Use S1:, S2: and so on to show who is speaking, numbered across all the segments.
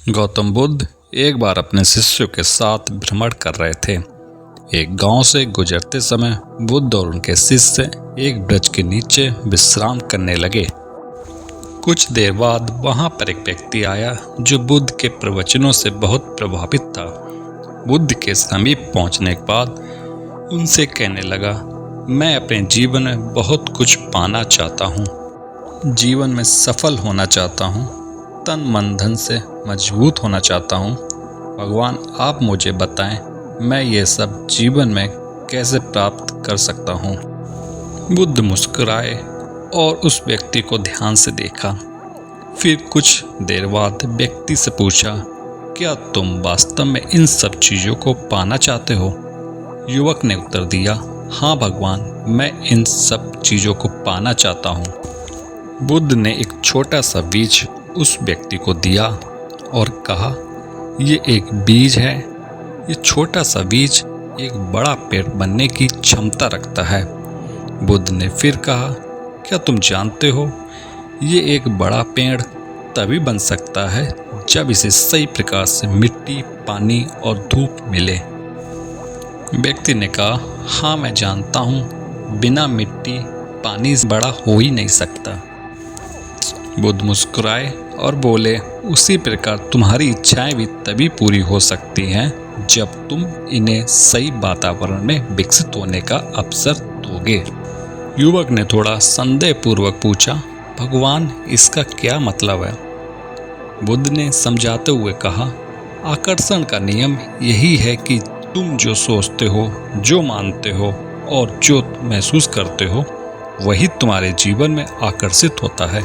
S1: गौतम बुद्ध एक बार अपने शिष्यों के साथ भ्रमण कर रहे थे। एक गांव से गुजरते समय बुद्ध और उनके शिष्य एक वृक्ष के नीचे विश्राम करने लगे। कुछ देर बाद वहां पर एक व्यक्ति आया जो बुद्ध के प्रवचनों से बहुत प्रभावित था। बुद्ध के समीप पहुंचने के बाद उनसे कहने लगा, मैं अपने जीवन में बहुत कुछ पाना चाहता हूँ। जीवन में सफल होना चाहता हूँ, तन मन धन से मजबूत होना चाहता हूँ। भगवान, आप मुझे बताएं, मैं ये सब जीवन में कैसे प्राप्त कर सकता हूँ। बुद्ध मुस्कुराए और उस व्यक्ति को ध्यान से देखा। फिर कुछ देर बाद व्यक्ति से पूछा, क्या तुम वास्तव में इन सब चीज़ों को पाना चाहते हो? युवक ने उत्तर दिया, हाँ भगवान, मैं इन सब चीज़ों को पाना चाहता हूँ। बुद्ध ने एक छोटा सा बीज उस व्यक्ति को दिया और कहा, ये एक बीज है। ये छोटा सा बीज एक बड़ा पेड़ बनने की क्षमता रखता है। बुद्ध ने फिर कहा, क्या तुम जानते हो, ये एक बड़ा पेड़ तभी बन सकता है जब इसे सही प्रकार से मिट्टी, पानी और धूप मिले। व्यक्ति ने कहा, हाँ मैं जानता हूँ, बिना मिट्टी पानी बड़ा हो ही नहीं सकता। बुद्ध मुस्कुराए और बोले, उसी प्रकार तुम्हारी इच्छाएं भी तभी पूरी हो सकती हैं जब तुम इन्हें सही वातावरण में विकसित होने का अवसर दोगे। युवक ने थोड़ा संदेहपूर्वक पूछा, भगवान, इसका क्या मतलब है? बुद्ध ने समझाते हुए कहा, आकर्षण का नियम यही है कि तुम जो सोचते हो, जो मानते हो और जो महसूस करते हो, वही तुम्हारे जीवन में आकर्षित होता है।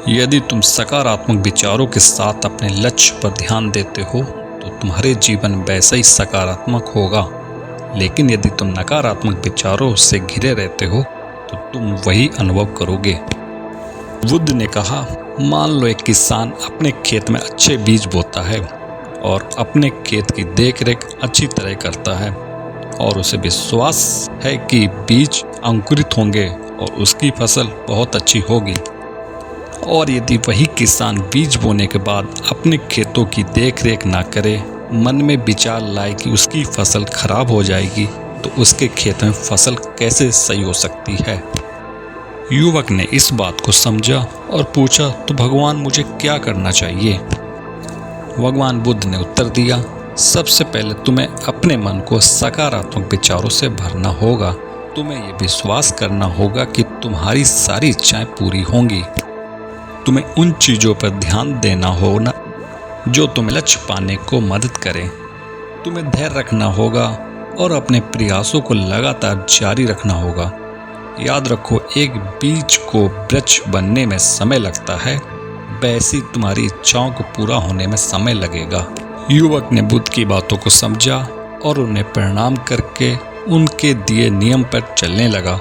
S1: यदि तुम सकारात्मक विचारों के साथ अपने लक्ष्य पर ध्यान देते हो तो तुम्हारे जीवन वैसा ही सकारात्मक होगा। लेकिन यदि तुम नकारात्मक विचारों से घिरे रहते हो तो तुम वही अनुभव करोगे। बुद्ध ने कहा, मान लो एक किसान अपने खेत में अच्छे बीज बोता है और अपने खेत की देखरेख अच्छी तरह करता है और उसे विश्वास है कि बीज अंकुरित होंगे और उसकी फसल बहुत अच्छी होगी। और यदि वही किसान बीज बोने के बाद अपने खेतों की देखरेख ना करे, मन में विचार लाए कि उसकी फसल खराब हो जाएगी, तो उसके खेत में फसल कैसे सही हो सकती है? युवक ने इस बात को समझा और पूछा, तो भगवान, मुझे क्या करना चाहिए? भगवान बुद्ध ने उत्तर दिया, सबसे पहले तुम्हें अपने मन को सकारात्मक विचारों से भरना होगा। तुम्हें ये विश्वास करना होगा कि तुम्हारी सारी इच्छाएं पूरी होंगी। तुम्हें उन चीज़ों पर ध्यान देना होगा जो तुम्हें लक्ष्य पाने को मदद करें। तुम्हें धैर्य रखना होगा और अपने प्रयासों को लगातार जारी रखना होगा। याद रखो, एक बीज को वृक्ष बनने में समय लगता है, वैसी तुम्हारी इच्छाओं को पूरा होने में समय लगेगा। युवक ने बुद्ध की बातों को समझा और उन्हें प्रणाम करके उनके दिए नियम पर चलने लगा।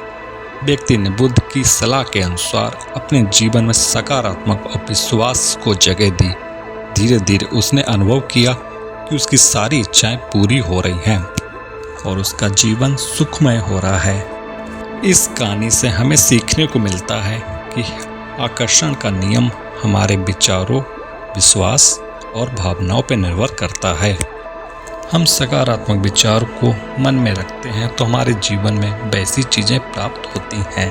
S1: व्यक्ति ने बुद्ध की सलाह के अनुसार अपने जीवन में सकारात्मक और विश्वास को जगह दी। धीरे धीरे उसने अनुभव किया कि उसकी सारी इच्छाएं पूरी हो रही हैं और उसका जीवन सुखमय हो रहा है। इस कहानी से हमें सीखने को मिलता है कि आकर्षण का नियम हमारे विचारों, विश्वास और भावनाओं पर निर्भर करता है। हम सकारात्मक विचार को मन में रखते हैं तो हमारे जीवन में वैसी चीज़ें प्राप्त होती हैं।